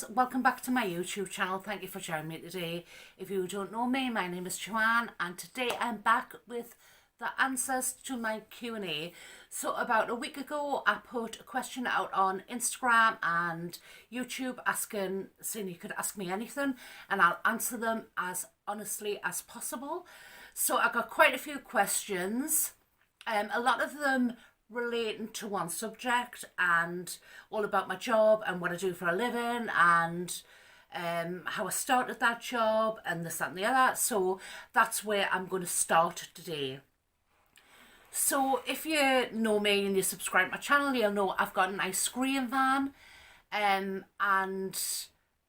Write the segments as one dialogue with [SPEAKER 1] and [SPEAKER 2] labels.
[SPEAKER 1] guys, welcome back to my YouTube channel. Thank you for joining me today. If you don't know me, my name is Joanne and today I'm back with the answers to my Q&A. So about a week ago I put a question out on Instagram and YouTube saying you could ask me anything and I'll answer them as honestly as possible. So I got quite a few questions, a lot of them relating to one subject and all about my job and what I do for a living and how I started that job and this, that and the other. So that's where I'm going to start today. So if you know me and you subscribe to my channel, you'll know I've got an ice cream van, and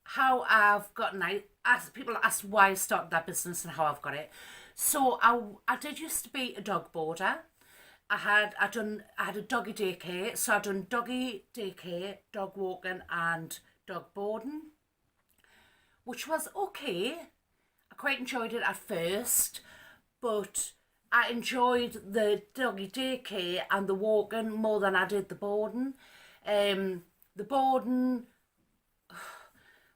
[SPEAKER 1] how I've got people ask why I started that business and how I've got it. So I did used to be a dog boarder. I had a doggy daycare, so I'd done doggy daycare, dog walking and dog boarding, which was okay. I quite enjoyed it at first, but I enjoyed the doggy daycare and the walking more than I did the boarding. The boarding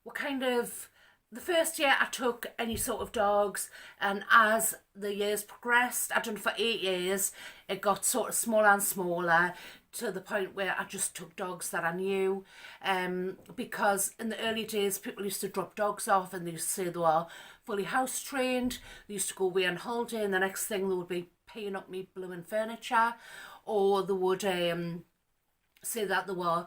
[SPEAKER 1] were kind of... The first year I took any sort of dogs, and as the years progressed, I'd done it for 8 years, it got sort of smaller and smaller to the point where I just took dogs that I knew, because in the early days people used to drop dogs off and they used to say they were fully house trained. They used to go away on holiday and the next thing they would be paying up me blooming furniture, or they would say that they were,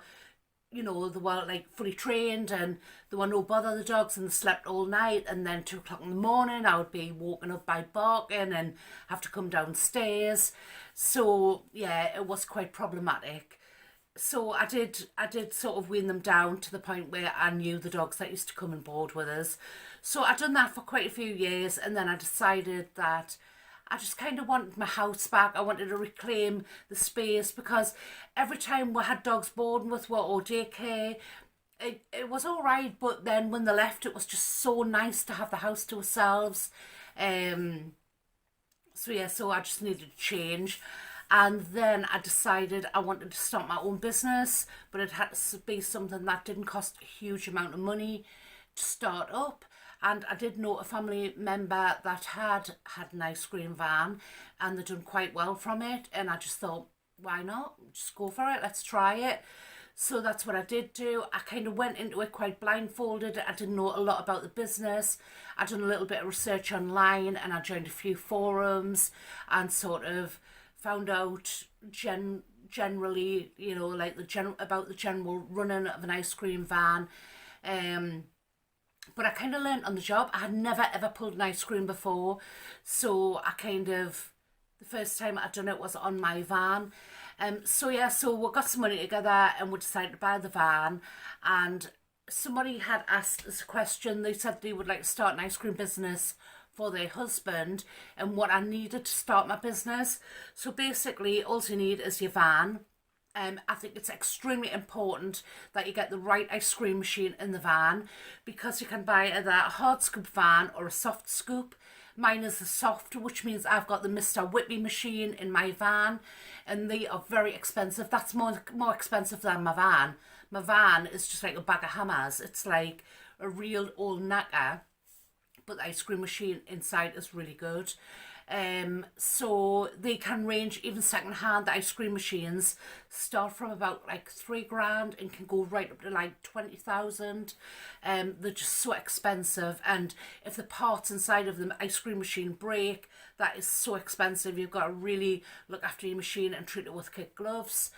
[SPEAKER 1] you know, they were like fully trained and there were no bother the dogs and they slept all night, and then 2 o'clock in the morning I would be woken up by barking and have to come downstairs. So yeah, it was quite problematic. So I did sort of wean them down to the point where I knew the dogs that used to come and board with us. So I'd done that for quite a few years, and then I decided that I just kind of wanted my house back. I wanted to reclaim the space, because every time we had dogs boarding with or daycare, it was all right, but then when they left, it was just so nice to have the house to ourselves. So yeah, so I just needed to change. And then I decided I wanted to start my own business, but it had to be something that didn't cost a huge amount of money to start up. And I did know a family member that had an ice cream van and they'd done quite well from it, and I just thought, why not? Just go for it, let's try it. So that's what I did do. I kind of went into it quite blindfolded. I didn't know a lot about the business. I'd done a little bit of research online and I joined a few forums and sort of found out generally, you know, like about the general running of an ice cream van. But I kind of learned on the job. I had never ever pulled an ice cream before, so the first time I'd done it was on my van. So yeah, so we got some money together and we decided to buy the van, and somebody had asked us a question. They said they would like to start an ice cream business for their husband and what I needed to start my business. So basically all you need is your van. I think it's extremely important that you get the right ice cream machine in the van, because you can buy either a hard scoop van or a soft scoop. Mine is the soft, which means I've got the Mr. Whippy machine in my van, and they are very expensive. That's more expensive than my van. My van is just like a bag of hammers. It's like a real old knacker, but the ice cream machine inside is really good. So they can range, even second-hand, the ice cream machines start from about like £3,000 and can go right up to like 20,000. They're just so expensive, and if the parts inside of the ice cream machine break, that is so expensive. You've got to really look after your machine and treat it with kid gloves.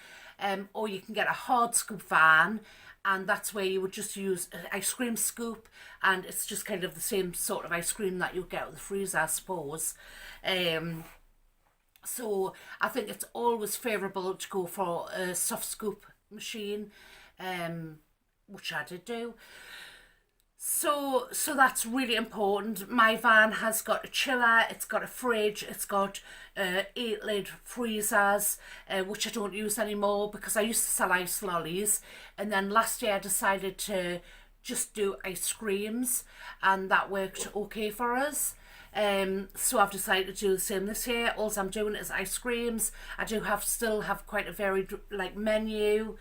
[SPEAKER 1] Or you can get a hard scoop van, and that's where you would just use an ice cream scoop, and it's just kind of the same sort of ice cream that you get with the freezer, I suppose. So I think it's always favourable to go for a soft scoop machine, which I did do. So that's really important. My van has got a chiller, it's got a fridge, it's got 8-lid freezers, which I don't use anymore because I used to sell ice lollies, and then last year I decided to just do ice creams, and that worked okay for us. So I've decided to do the same this year. All I'm doing is ice creams. I do still have quite a varied like menu.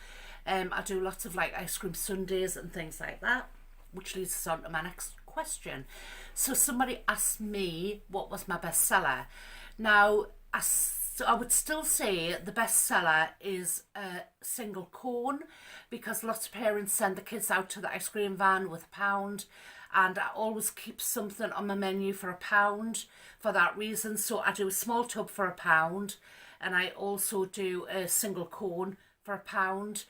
[SPEAKER 1] I do lots of like ice cream sundaes and things like that. which leads us on to my next question. So somebody asked me what was my bestseller. Now, I would still say the bestseller is a single cone, because lots of parents send the kids out to the ice cream van with £1, and I always keep something on my menu for £1 for that reason. So I do a small tub for £1, and I also do a single cone for £1.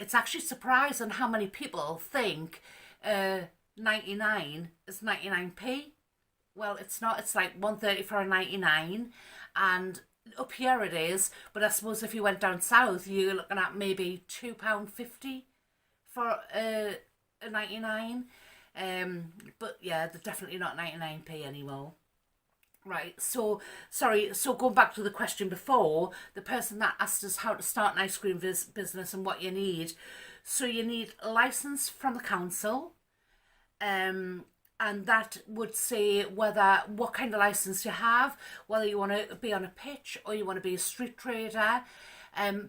[SPEAKER 1] It's actually surprising how many people think 99 is 99p. Well, it's not. It's like 130 for a 99, and up here it is. But I suppose if you went down south, you're looking at maybe £2.50 for a 99. But yeah, they're definitely not 99p anymore. Right, so sorry, so going back to the question before, the person that asked us how to start an ice cream business and what you need. So you need a license from the council, and that would say what kind of license you have, whether you want to be on a pitch or you want to be a street trader.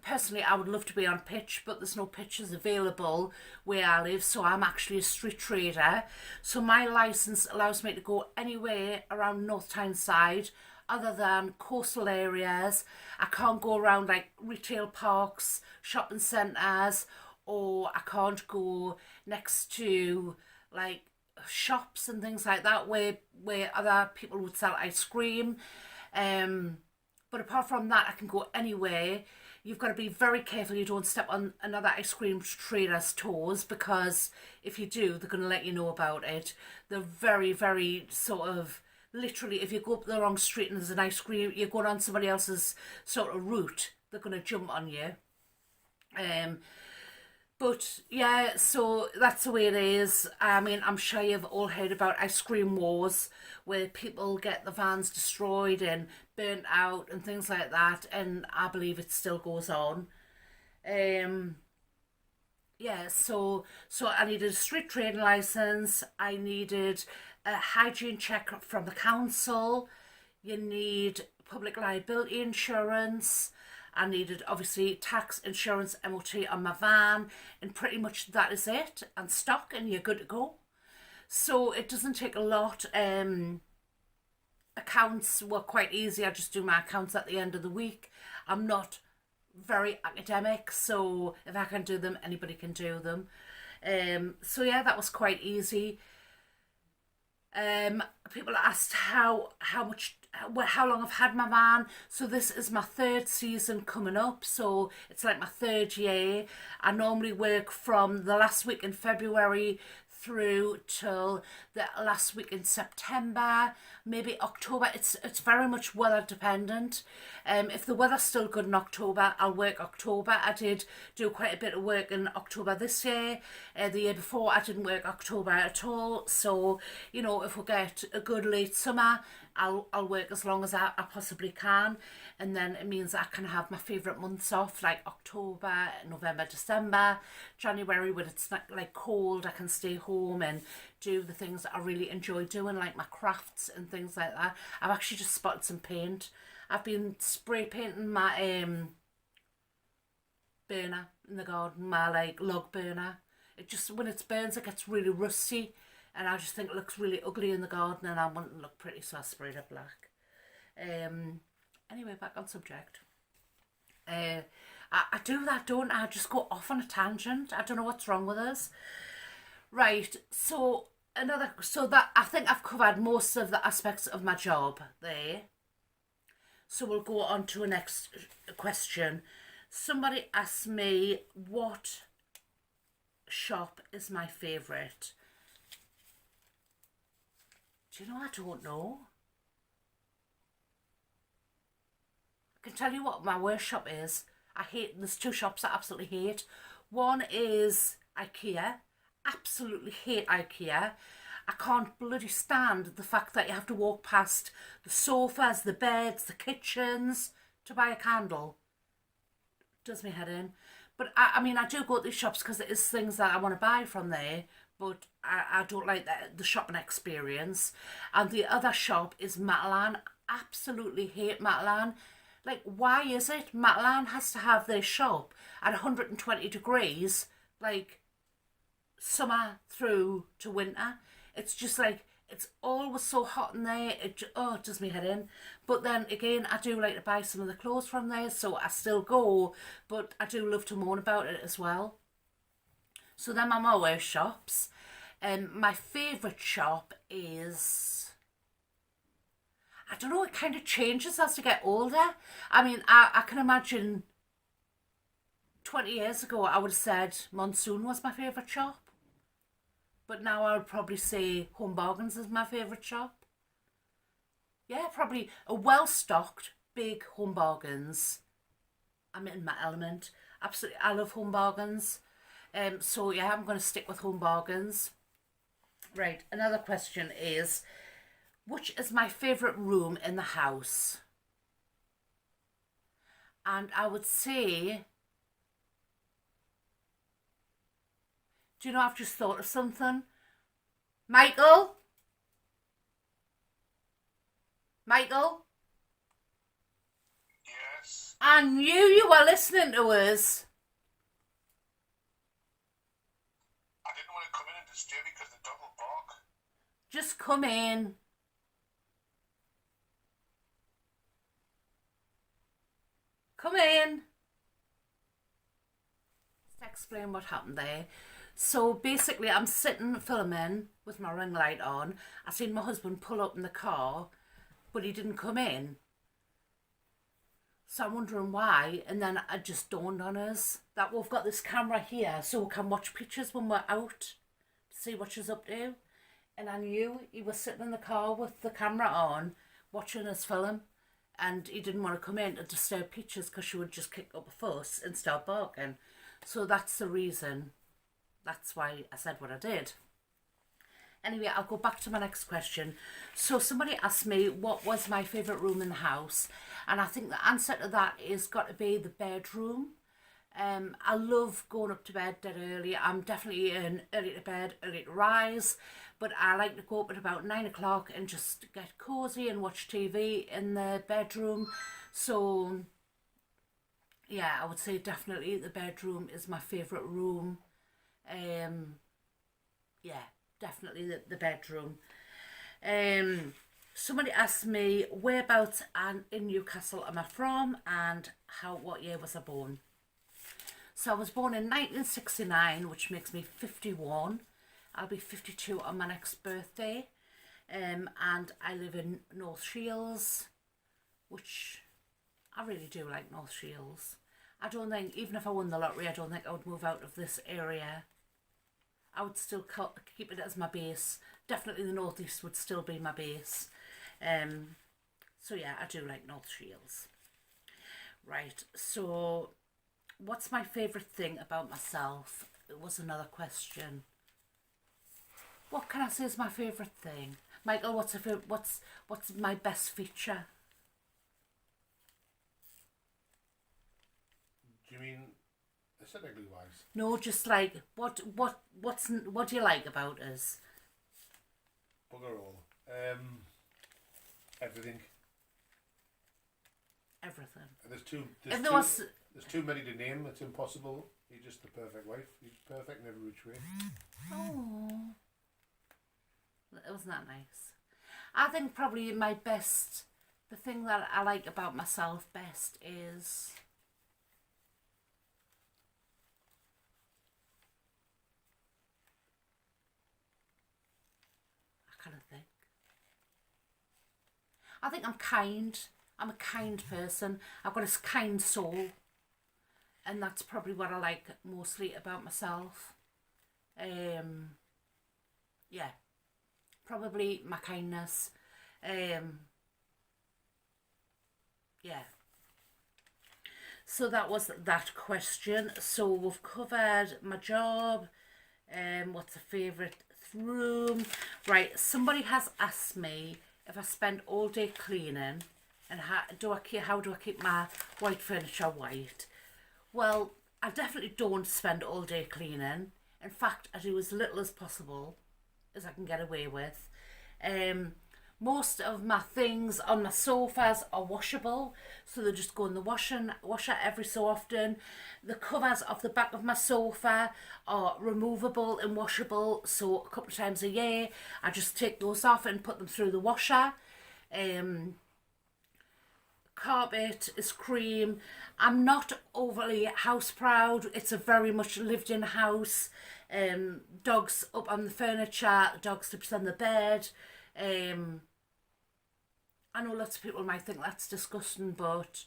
[SPEAKER 1] Personally, I would love to be on pitch, but there's no pitches available where I live, so I'm actually a street trader. So my license allows me to go anywhere around North Tyneside other than coastal areas. I can't go around like retail parks, shopping centres, or I can't go next to like shops and things like that where other people would sell ice cream. But apart from that, I can go anywhere. You've got to be very careful you don't step on another ice cream trader's toes, because if you do, they're going to let you know about it. They're very, very sort of, literally, if you go up the wrong street and there's an ice cream, you're going on somebody else's sort of route, they're going to jump on you. But yeah, so that's the way it is. I mean, I'm sure you've all heard about ice cream wars, where people get the vans destroyed and burnt out and things like that, and I believe it still goes on. Yeah, so I needed a street trading license. I needed a hygiene check from the council. You need public liability insurance. I needed obviously tax, insurance, MOT on my van, and pretty much that is it, and stock, and you're good to go. So it doesn't take a lot. Accounts were quite easy. I just do my accounts at the end of the week. I'm not very academic, so if I can do them, anybody can do them. So yeah, that was quite easy. People asked how long I've had my van. So this is my 3rd season coming up, so it's like my 3rd year. I normally work from the last week in February through till the last week in September, maybe October. It's very much weather dependent. If the weather's still good in October, I'll work October. I did do quite a bit of work in October this year. The year before, I didn't work October at all. So, you know, if we get a good late summer, I'll work as long as I possibly can, and then it means I can have my favourite months off, like October, November, December. January, when it's not like cold, I can stay home and do the things that I really enjoy doing, like my crafts and things like that. I've actually just spotted some paint. I've been spray painting my burner in the garden, my like log burner. It just, when it burns, it gets really rusty, and I just think it looks really ugly in the garden, and I want it to look pretty, so I sprayed it black. Anyway, back on subject. I do that, don't I? I just go off on a tangent. I don't know what's wrong with us. Right, so that I think I've covered most of the aspects of my job there. So we'll go on to a next question. Somebody asked me what shop is my favourite. Do you know, I don't know. I can tell you what my worst shop is. There's 2 shops I absolutely hate. One is IKEA. Absolutely hate IKEA. I can't bloody stand the fact that you have to walk past the sofas, the beds, the kitchens to buy a candle. Does me head in. But I mean, I do go to these shops because there is things that I want to buy from there, but I don't like the shopping experience. And the other shop is Matalan. Absolutely hate Matalan. Like, why is it Matalan has to have their shop at 120 degrees, like, summer through to winter. It's just like, it's always so hot in there. It does me head in. But then again, I do like to buy some of the clothes from there, so I still go. But I do love to moan about it as well. So them are my worst shops. My favourite shop is, I don't know, it kind of changes as you get older. I mean, I can imagine 20 years ago I would have said Monsoon was my favourite shop. But now I would probably say Home Bargains is my favourite shop. Yeah, probably a well-stocked, big Home Bargains. I'm in my element. Absolutely, I love Home Bargains. So yeah, I'm going to stick with Home Bargains. Right, another question is, which is my favourite room in the house? And I would say, do you know, I've just thought of something. Michael? Michael?
[SPEAKER 2] Yes.
[SPEAKER 1] I knew you were listening to us.
[SPEAKER 2] I didn't want to come in and disturb you because the dog will bark.
[SPEAKER 1] Just come in. Come in. Let's explain what happened there. So basically, I'm sitting filming with my ring light on. I seen my husband pull up in the car, but he didn't come in. So I'm wondering why, and then it just dawned on us that we've got this camera here so we can watch pictures when we're out to see what she's up to. And I knew he was sitting in the car with the camera on, watching us film, and he didn't want to come in to disturb pictures because she would just kick up a fuss and start barking. So that's the reason. That's why I said what I did. Anyway, I'll go back to my next question. So somebody asked me what was my favourite room in the house, and I think the answer to that is got to be the bedroom. I love going up to bed dead early. I'm definitely an early to bed, early to rise, but I like to go up at about 9 o'clock and just get cosy and watch TV in the bedroom. So yeah, I would say definitely the bedroom is my favourite room. Yeah, definitely the bedroom. Somebody asked me whereabouts in Newcastle am I from and what year was I born. So I was born in 1969, which makes me 51. I'll be 52 on my next birthday. And I live in North Shields, which I really do like North Shields. I don't think, even if I won the lottery, I don't think I would move out of this area. I would still keep it as my base. Definitely the northeast would still be my base. So yeah, I do like North Shields. Right, so what's my favourite thing about myself? It was another question. What can I say is my favourite thing? Michael, what's my best feature?
[SPEAKER 3] Do you mean aesthetically wise?
[SPEAKER 1] No, just like what do you like about us?
[SPEAKER 3] Bugger all. Everything.
[SPEAKER 1] Everything.
[SPEAKER 3] There's too many to name. It's impossible. You're just the perfect wife. You're perfect in every which way.
[SPEAKER 1] Oh, wasn't that nice? I think probably the thing that I like about myself best is I think I'm kind. I'm a kind person. I've got a kind soul. And that's probably what I like mostly about myself. Yeah. Probably my kindness. Yeah. So that was that question. So we've covered my job. What's a favourite room? Right, somebody has asked me if I spend all day cleaning and how do I keep my white furniture white. Well, I definitely don't spend all day cleaning. In fact, I do as little as possible as I can get away with. Most of my things on my sofas are washable, so they just go in the washer every so often. The covers off the back of my sofa are removable and washable, so a couple of times a year I just take those off and put them through the washer. Carpet is cream. I'm not overly house proud. It's a very much lived in house. Dogs up on the furniture, dog sleeps on the bed. I know lots of people might think that's disgusting, but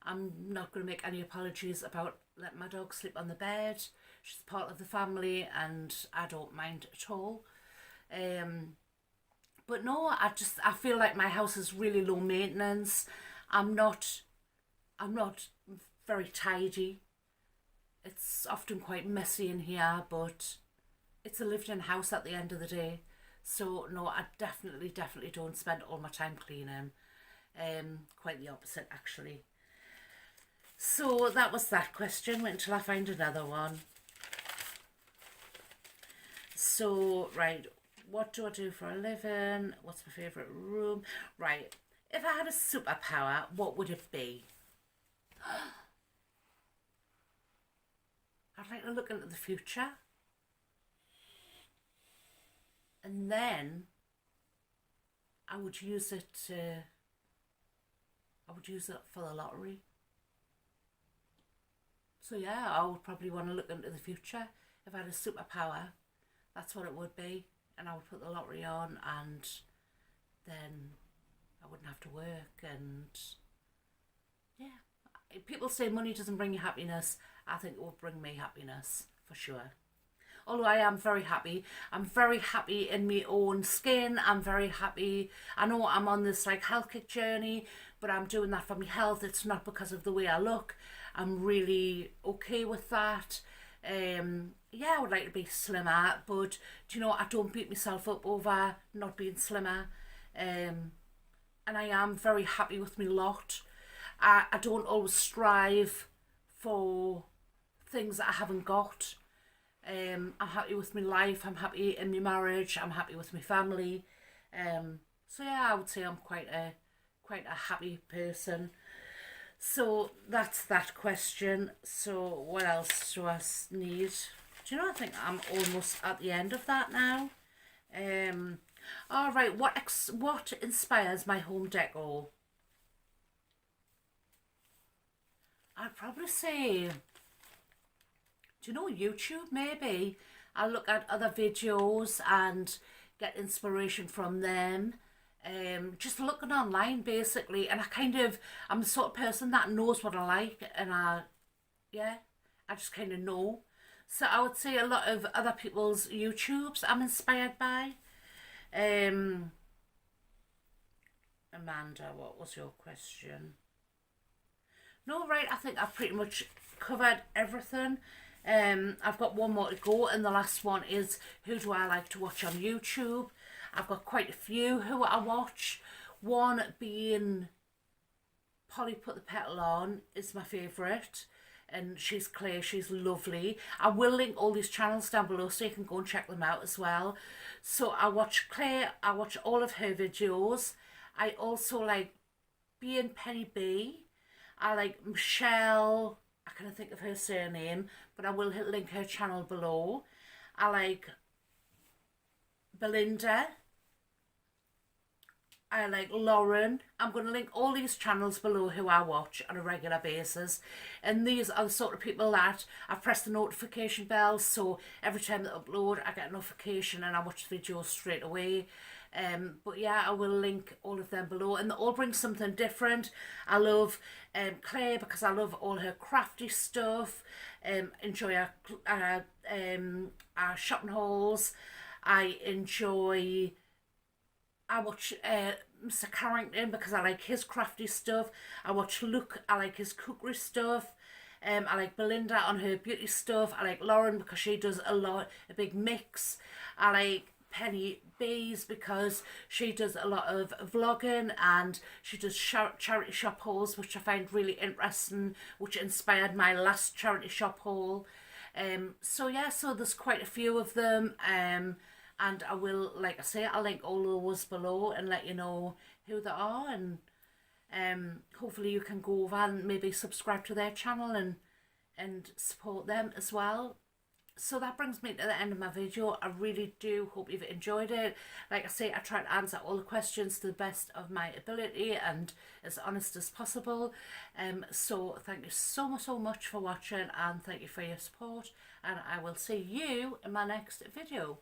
[SPEAKER 1] I'm not going to make any apologies about letting my dog sleep on the bed. She's part of the family and I don't mind at all. But no, I feel like my house is really low maintenance. I'm not very tidy. It's often quite messy in here, but it's a lived-in house at the end of the day. So no, I definitely don't spend all my time cleaning. Quite the opposite, actually. So that was that question. Wait until I find another one. So, right, what do I do for a living? What's my favourite room? Right, if I had a superpower, what would it be? I'd like to look into the future. And then I would use it for the lottery. So yeah, I would probably want to look into the future. If I had a superpower, that's what it would be. And I would put the lottery on and then I wouldn't have to work. And yeah, people say money doesn't bring you happiness. I think it will bring me happiness for sure. Although I am very happy. I'm very happy in my own skin. I'm very happy. I know I'm on this like health kick journey, but I'm doing that for my health. It's not because of the way I look. I'm really okay with that. Yeah, I would like to be slimmer, but do you know, I don't beat myself up over not being slimmer. And I am very happy with my lot. I don't always strive for things that I haven't got. I'm happy with my life, I'm happy in my marriage, I'm happy with my family. So yeah, I would say I'm quite a happy person. So that's that question. So what else do I need? Do you know, I think I'm almost at the end of that now. All right, what inspires my home decor? I'd probably say, do you know, YouTube the I look at other videos and get inspiration from them. Just looking online basically, and I'm the sort of person that knows what I like, and I just kind of know. So I would say a lot of other people's YouTubes I'm inspired by. Amanda, what was your question? No, right, I think I've pretty much covered everything. I've got one more to go, and the last one is, who do I like to watch on YouTube? I've got quite a few who I watch. One being Polly Put the Petal On is my favourite, and she's clear, she's lovely. I will link all these channels down below so you can go and check them out as well. So I watch Claire, I watch all of her videos. I also like B and Penny B. I like Michelle, I can't think of her surname, but I will link her channel below. I like Belinda. I like Lauren. I'm going to link all these channels below who I watch on a regular basis. And these are the sort of people that I've pressed the notification bell, so every time they upload I get a notification and I watch the videos straight away. But yeah, I will link all of them below, and they all bring something different. I love Claire because I love all her crafty stuff. Enjoy our shopping hauls. I watch Mr. Carrington because I like his crafty stuff. I watch Luke, I like his cookery stuff. I like Belinda on her beauty stuff. I like Lauren because she does a big mix. I like Penny Bees because she does a lot of vlogging and she does charity shop hauls, which I find really interesting, which inspired my last charity shop haul. So yeah, so there's quite a few of them. and I will, like I say, I'll link all those below and let you know who they are, and hopefully you can go over and maybe subscribe to their channel and support them as well. So that brings me to the end of my video. I really do hope you've enjoyed it. Like I say, I try to answer all the questions to the best of my ability and as honest as possible. So thank you so much for watching, and thank you for your support, and I will see you in my next video.